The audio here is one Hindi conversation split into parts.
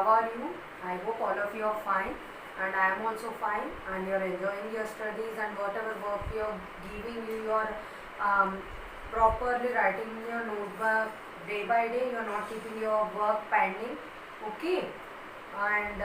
are you? I hope all of you are fine, and I am also fine, and you are enjoying your studies, and whatever work you are giving you are properly writing in your notebook day by day. You are not keeping your work pending, okay? And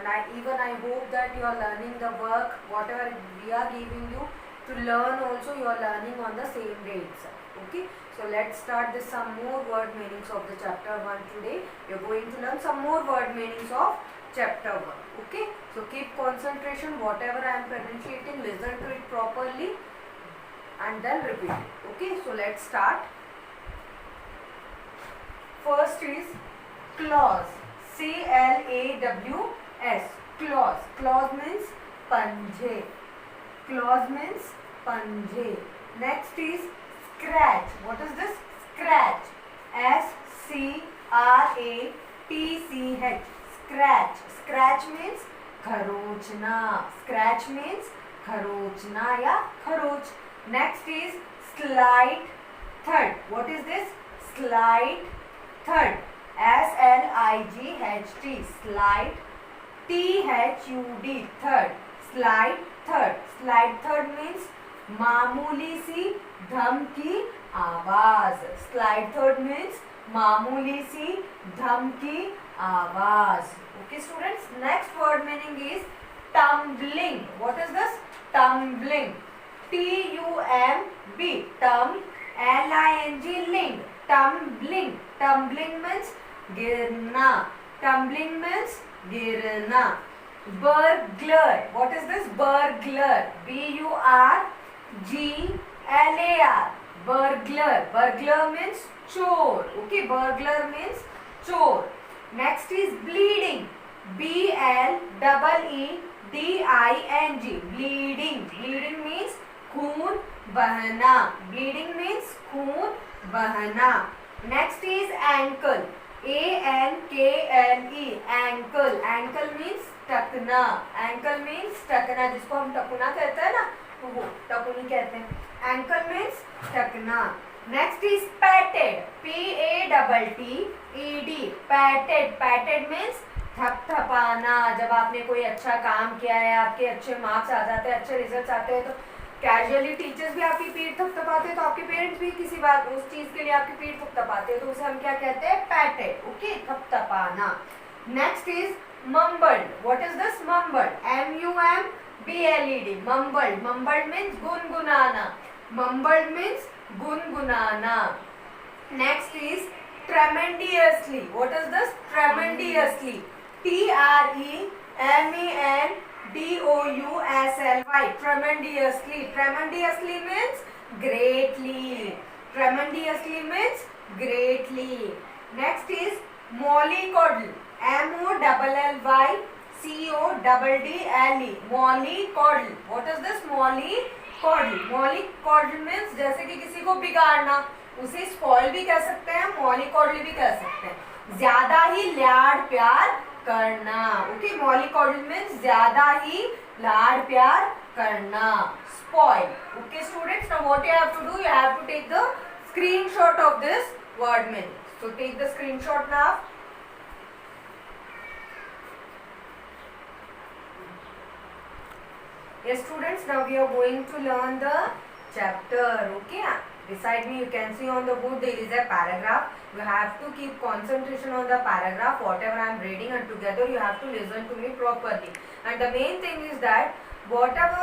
I hope that you are learning the work whatever we are giving you to learn. Also, you are learning on the same day itself. Okay, so let's start this some more word meanings of the chapter 1 today. We are going to learn some more word meanings of chapter 1. Okay, so keep concentration. Whatever I am pronunciating, listen to it properly and then repeat it. Okay, so let's start. First is claws. CLAWS. Claws. Claws means panje. Claws means panje. Next is scratch. What is this? Scratch. SCRATCH. Scratch. Scratch means kharochna. Scratch means kharochna ya kharoch. Next is slide thud. What is this? Slide thud. SLIGHT. Slide. THUD. Thud. Slide thud. Slide thud means मामूली सी धम की आवाज. Slide thud means मामूली सी धम की आवाज. Okay, students. Next word meaning is tumbling. What is this? Tumbling. TUMB. Tum. LING. Ling. Tumbling. Tumbling means गिरना. Tumbling means गिरना. Burglar. What is this? Burglar. BURGLAR. Burglar. Burglar means chor. Okay, burglar means chor. Next is bleeding. BLEEDING. Bleeding. Bleeding means खून बहना. Bleeding means खून बहना. Next is ankle. ANKLE. Ankle. Ankle means टकना. Ankle means टकना, जिसको हम टकुना कहते हैं ना, तो वो टकुनी कहते हैं. Ankle means टकना. Next is patted. PATTED. Patted. Patted means थपथपाना. जब आपने कोई अच्छा काम किया है, आपके अच्छे मार्क्स आ जाते हैं, अच्छे रिजल्ट्स आते हैं, तो कैजुअली टीचर्स भी आपकी पीठ थपथपाते हैं, तो आपके पेरेंट्स भी किसी बात उस चीज के लिए आपकी पीठ थपथपाते हैं, तो उसे हम क्या कहते हैं? पैटेड. ओके, थपथपाना. Next is mumbled. What is this? Mumbled. MUMBLED. Mumbled. Mumbled means गुनगुनाना. Mumbled means गुनगुनाना. Next is tremendously. What is this? Tremendously. TREMENDOUSLY. Tremendously. Tremendously means greatly. Tremendously means greatly. Next is mollycoddle. MOLLYCODDLE. mollycoddle. What is this? mollycoddle. mollycoddle means जैसे कि किसी को बिगाड़ना, उसे स्पॉइल भी कह सकते हैं, mollycoddle भी कह सकते हैं. ज्यादा ही लाड प्यार करना. ओके, mollycoddle means ज्यादा ही लाड प्यार करना. Spoil. Okay, students. Now what you have to do? You have to take the screenshot of this word meaning. So take the screenshot now. Yes, students. Now we are going to learn the chapter. Okay. Beside me, you can see on the board there is a paragraph. You have to keep concentration on the paragraph. Whatever I am reading, and together you have to listen to me properly. And the main thing is that whatever,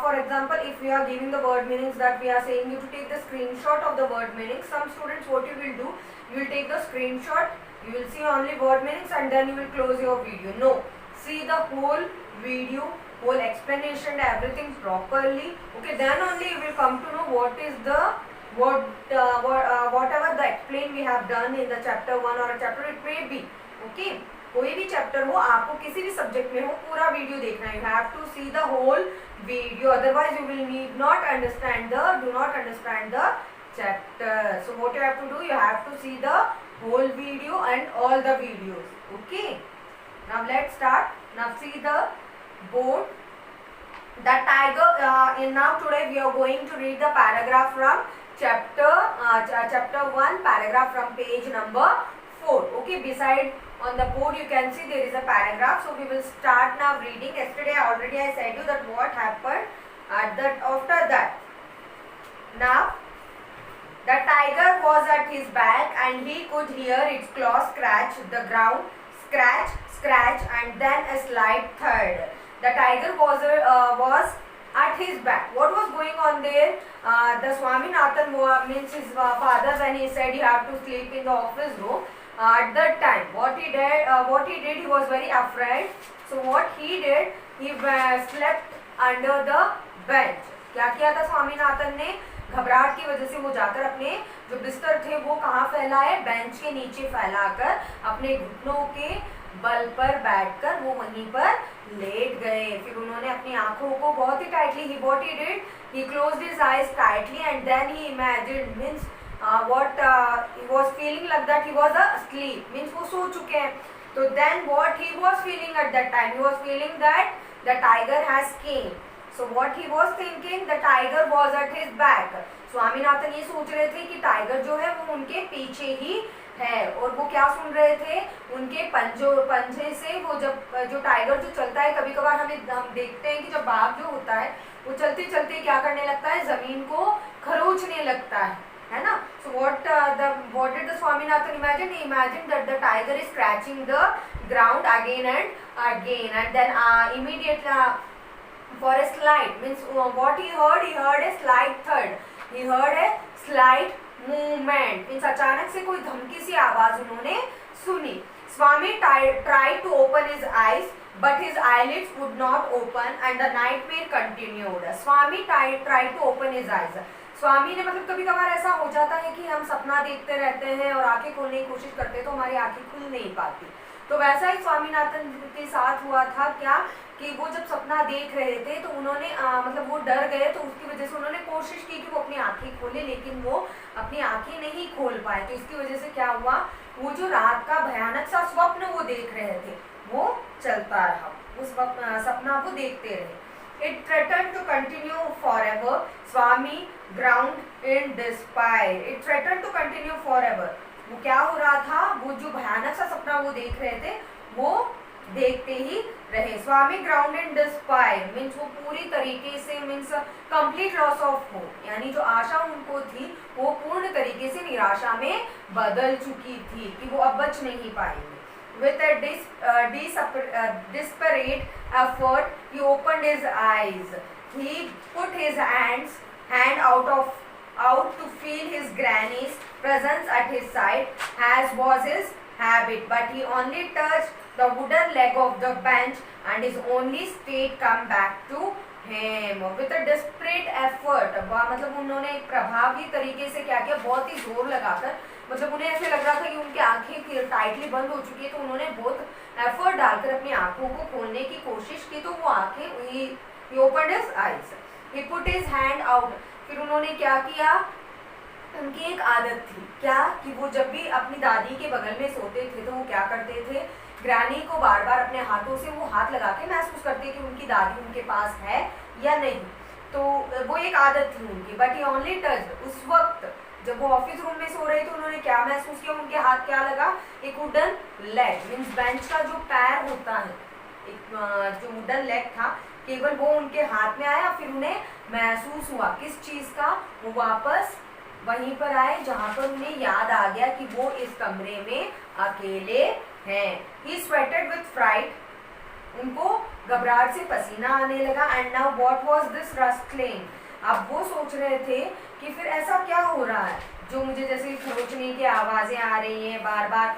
for example, if we are giving the word meanings that we are saying you to take the screenshot of the word meanings. Some students, what you will do, you will take the screenshot. You will see only word meanings and then you will close your video. No, see the whole video, whole explanation, everything properly. Okay, then only you will come to know what is the whatever the explain we have done in the chapter 1 or a chapter it may be. Okay, कोई भी चैप्टर हो, आपको किसी भी सब्जेक्ट में हो, पूरा वीडियो देखना है. You have to see the whole video, otherwise you will need not understand the do not understand the chapter. So what you have to do, you have to see the whole video and all the videos. Okay, now let's start. Now see the board. The tiger. Now today we are going to read the paragraph from chapter 1, paragraph from page number 4. Okay, beside on the board you can see there is a paragraph. So we will start now reading. Yesterday already I said you that what happened after that. Now the tiger was at his back and he could hear its claws scratch the ground, scratch, scratch, and then a slight thud. The tiger was at his back. What was going on there? The Swaminathan means his father, when he said you have to sleep in the office room, at that time what he did, he was very afraid. So what he did, he slept under the bench. क्या किया था स्वामीनाथन ने? घबराहट की वजह से वो जाकर अपने जो बिस्तर थे वो कहाँ फैलाए? बेंच के नीचे फैलाकर अपने घुटनों के बल पर बैठकर वो वहीं पर लेट गए. फिर उन्होंने अपनी आंखों को बहुत ही tightly what he did, he closed his eyes tightly and then he imagined, means he was feeling like that he was asleep, means वो सो चुके हैं. तो then what he was feeling at that time, he was feeling that the tiger has came. So what he was thinking, the tiger was at his back. Swaminathan ये सोच रहे थे कि टाइगर जो है वो उनके पीछे ही है. और वो क्या सुन रहे थे? उनके पंजे से वो जब जो टाइगर जो चलता है, कभी कभार हम देखते हैं कि जब बाघ जो होता है वो चलते चलते क्या करने लगता है? जमीन को खरोचने लगता है ना. So what did the Swaminathan imagine? He imagined that the tiger is scratching the ground again and again, and then immediately for a slight, means what he heard a slight thud. He heard a slight movement, means अचानक से कोई धमकी सी आवाज उन्होंने सुनी. Swami tried to open his eyes, but his eyelids would not open and the nightmare continued. Swami tried to open his eyes. स्वामी ने मतलब कभी कभार ऐसा हो जाता है कि हम सपना देखते रहते हैं और आंखें खोलने की कोशिश करते हैं तो हमारी आंखें खुल नहीं पाती. तो वैसा ही स्वामीनाथन के साथ हुआ था. क्या कि वो जब सपना देख रहे थे तो उन्होंने मतलब वो डर गए, तो उसकी वजह से उन्होंने कोशिश की कि वो अपनी आंखें खोले, लेकिन वो अपनी आंखें नहीं खोल पाए. तो इसकी वजह से क्या हुआ? वो जो रात का भयानक सा स्वप्न वो देख रहे थे वो चलता रहा. उस सपना वो देखते रहे. It threatened to continue forever. Swami ground in despair. It threatened to continue forever. वो क्या हो रहा था? वो जो भयानक सा सपना वो देख रहे थे वो देखते ही रहे. स्वामी ग्राउंड इन डिस्पायर मीन्स वो पूरी तरीके से means complete loss of hope, यानी जो आशा उनको थी वो पूर्ण तरीके से निराशा में बदल चुकी थी कि वो अब बच नहीं पाएंगे. With a desperate effort, he opened his eyes. He put his hand out to feel his granny's presence at his side, as was his habit. But he only touched the wooden leg of the bench, and his only state come back to him. With a desperate effort, मतलब उन्होंने एक प्रभावी तरीके से क्या किया? बहुत ही जोर लगाकर, मतलब उन्हें ऐसे लग रहा था कि उनकी आंखें टाइटली बंद हो चुकी है, तो उन्होंने बहुत एफर्ट डालकर अपनी आंखों को खोलने की कोशिश की. तो वो आंखें he opened his eyes. He put his hand out. फिर उन्होंने क्या किया? उनकी एक आदत थी क्या कि वो जब भी अपनी दादी के बगल में सोते थे तो वो क्या करते थे? ग्रैनी को बार बार अपने हाथों से वो हाथ लगा के महसूस करते कि उनकी दादी उनके पास है या नहीं. तो वो एक आदत थी उनकी. बट ही ओनली टच, उस वक्त जब वो ऑफिस रूम में सो रहे थे उन्होंने क्या महसूस किया? उनके हाथ क्या लगा? एक वुडन लेग, मीन्स बेंच का जो पैर होता है, एक जो वुडन लेग था, केवल वो उनके हाथ में आया. फिर उन्हें महसूस हुआ किस चीज का? वो वापस वहीं पर आए जहां पर उन्हें याद आ गया कि वो इस कमरे में अकेले हैं. He sweated with fright. उनको घबराहट से पसीना आने लगा. And now what was this rustling? अब वो सोच रहे थे कि फिर ऐसा क्या हो रहा है जो मुझे जैसे खरोचने की आवाज़ें आ रही हैं बार बार,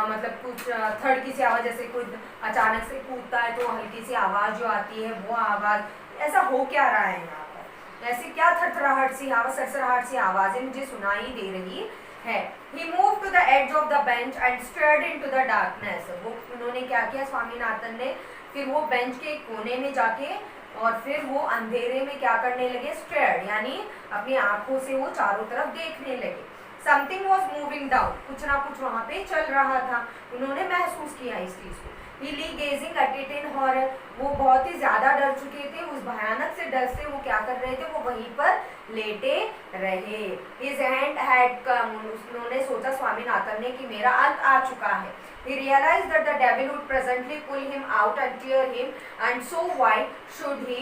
मतलब कुछ थड़की सी आवाज़, जैसे कोई अचानक से कूदता है तो हल्की सी आवाज़ जो आती है वो आवाज़, ऐसा हो क्या रहा है यहाँ पर? ऐसे क्या थरथराहट सी आवाज़, सरसराहट सी आवाज़ें मुझे सुनाई दे रही है. He moved to the edge of the bench and stared into the darkness. वो उन्होंने क्या किया? स्वामीनाथन ने फिर वो बेंच के कोने में जाके और फिर वो अंधेरे में क्या करने लगे? स्टेयर्ड, यानी अपनी आंखों से वो चारों तरफ देखने लगे. Something was moving down. कुछ ना कुछ वहाँ पे चल रहा था. उन्होंने महसूस किया इस चीज को. He lay gazing at it in horror. वो बहुत ही ज्यादा डर चुके थे, उस भयानक से डर से वो क्या कर रहे थे, वो वहीं पर लेटे रहे. His end had come. उन्होंने सोचा स्वामीनाथन ने कि मेरा अंत आ चुका है. He realized that the devil would presently pull him out and tear him, and so why should he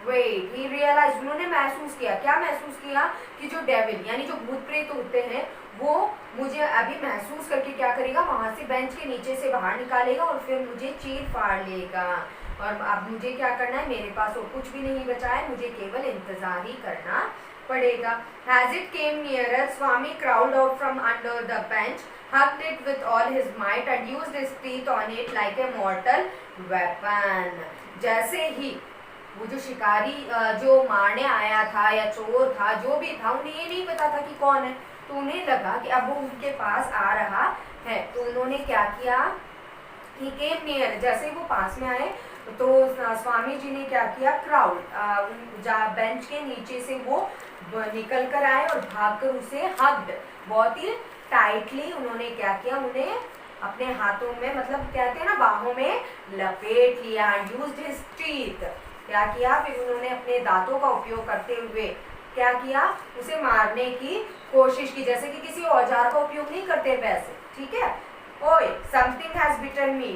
wait? He realized, उन्होंने महसूस किया, क्या महसूस किया, कि जो डेविल यानी जो भूत प्रेत होते हैं वो मुझे अभी महसूस करके क्या करेगा, वहां से बेंच के नीचे से बाहर निकालेगा और फिर मुझे चीर फाड़ लेगा. और अब मुझे क्या करना है, मेरे पास और कुछ भी नहीं बचा है, मुझे केवल इंतजार ही करना पड़ेगा. As it came nearer, Swami crawled out from under the bench, hugged it with all his might and used his teeth on it like a mortal weapon. जैसे ही वो जो शिकारी जो मारने आया था या चोर था, जो भी था, उन्हें ये नहीं पता था कि कौन है, तो उन्हें लगा कि अब वो उनके पास आ रहा है. तो उन्होंने क्या किया, He came near, जैसे वो पास में आए तो स्वामी जी ने क्या किया, क्राउड बेंच के नीचे से वो निकल कर आए और भागकर उसे हग्ड, बहुत ही टाइटली उन्होंने क्या किया, उन्हें अपने हाथों में, मतलब कहते हैं ना बाहों में लपेट लिया. यूज्ड हिज टीथ, क्या किया, फिर उन्होंने अपने दांतों का उपयोग करते हुए क्या किया, उसे मारने की कोशिश की, जैसे कि किसी औजार का उपयोग नहीं करते वैसे. ठीक है. ओए, something has bitten me,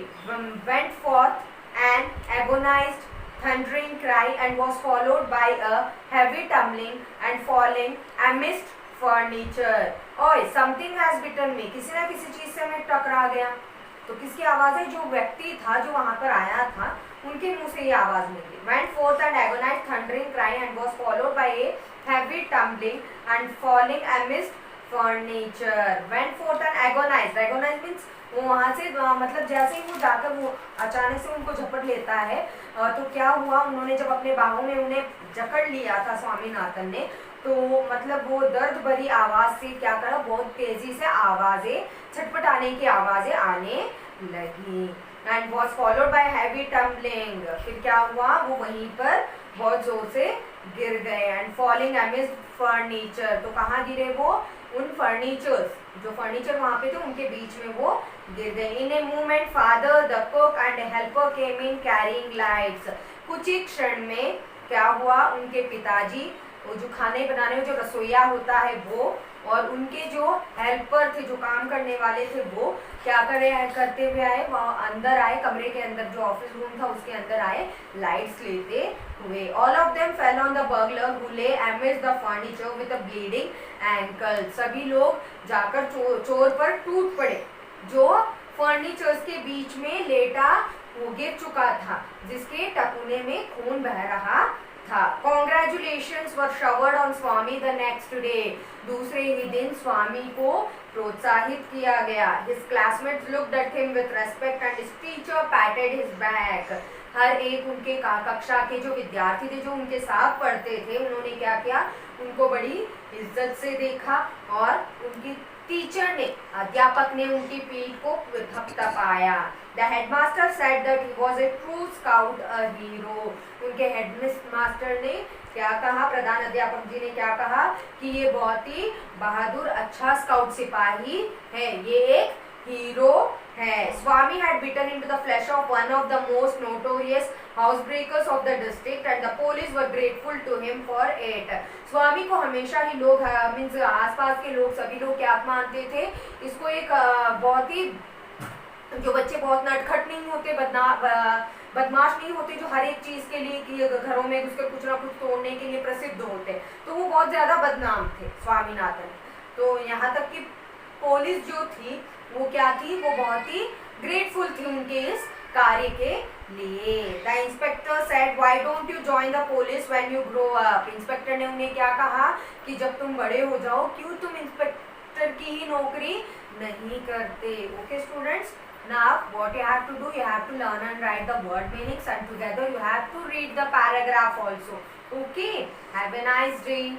went forth an agonized thundering cry and was followed by a heavy tumbling and falling amidst furniture. ओए, something has bitten me, किसी ना किसी चीज से मैं टकरा गया. तो किसकी आवाज है, जो व्यक्ति था जो वहां पर आया था उनके मुंह से ये आवाज निकली. Went forth an agonized thundering cry and was followed by a heavy tumbling and falling amidst furniture. Went forth an agonized, agonized means वो वहाँ से मतलब जैसे ही वो जाकर वो अचानक से उनको झपट लेता है, तो क्या हुआ, उन्होंने जब अपने बाहों में उन्हें जकड़ लिया था स्वामीनाथन ने, तो मतलब वो दर्द भरी आवाज से क्या करा, बहुत तेजी से आवाजें, छटपटाने की आवाजें आने लगी. And was followed by heavy tumbling, फिर क्या हुआ, वो वहीं पर बहुत जोर से गिर गए. एंड फॉलिंग अमिड फर्नीचर, तो कहाँ गिरे वो, उन फर्नीचर्स, जो फर्नीचर वहां पे थे उनके बीच में वो गिर गए. In a movement father the cook and helper came in carrying lights, कुछ ही क्षण में क्या हुआ, उनके पिताजी, वो जो खाने बनाने में जो रसोईया होता है वो, और उनके जो हेल्पर थे, जो काम करने वाले थे, वो क्या करते हुए आए, वहाँ अंदर आए, कमरे के अंदर जो ऑफिस रूम था उसके अंदर आए, लाइट्स लेते हुए. All of them fell on the burglar who lay amidst the furniture with a bleeding ankle, सभी लोग जाकर चोर पर टूट पड़े, जो फर्नीचर्स के बीच में लेटा वो गिर चुका था, जिसके टकुने में खून बह रहा था. Congratulations were showered on Swami the next day. दूसरे ही दिन स्वामी को प्रोत्साहित किया गया. His classmates looked at him with respect and his teacher patted his back. हर एक उनके कक्षा के जो विद्यार्थी थे, जो उनके साथ पढ़ते थे, उन्होंने क्या किया, उनको बड़ी इज्जत से देखा और उनकी टीचर ने, अध्यापक ने उनकी पीठ को थपथपाया. The headmaster said that he was a true scout, a hero. उनके हेडमास्टर ने क्या कहा, प्रधान अध्यापक जी ने क्या कहा, कि ये बहुत ही बहादुर अच्छा स्काउट सिपाही है, ये एक हीरो है. Swami had bitten into the flesh of one of the most notorious housebreakers of the district and the police were grateful to him for it. स्वामी को हमेशा ही लोग मीन्स आसपास के लोग, सभी लोग क्या मानते थे, इसको एक बहुत ही, जो बच्चे बहुत नटखट नहीं होते, बदमाश नहीं होते, जो हर एक चीज के लिए कि घरों में उसके कुछ ना कुछ तोड़ने के लिए प्रसिद्ध होते, तो वो बहुत ज्यादा बदनाम थे स्वामीनाथन. तो यहाँ तक कि पुलिस जो थी वो क्या थी, वो बहुत ही ग्रेटफुल थी उनके इस कार्य के लिए. The inspector said, why don't you join the police when you grow up. Inspector ने उन्हें क्या कहा, कि जब तुम बड़े हो जाओ, क्यों तुम इंस्पेक्टर की ही नौकरी नहीं करते. Okay students, now what you have to do, you have to learn and write the word meanings, and together you have to read the paragraph also. Okay, have a nice day.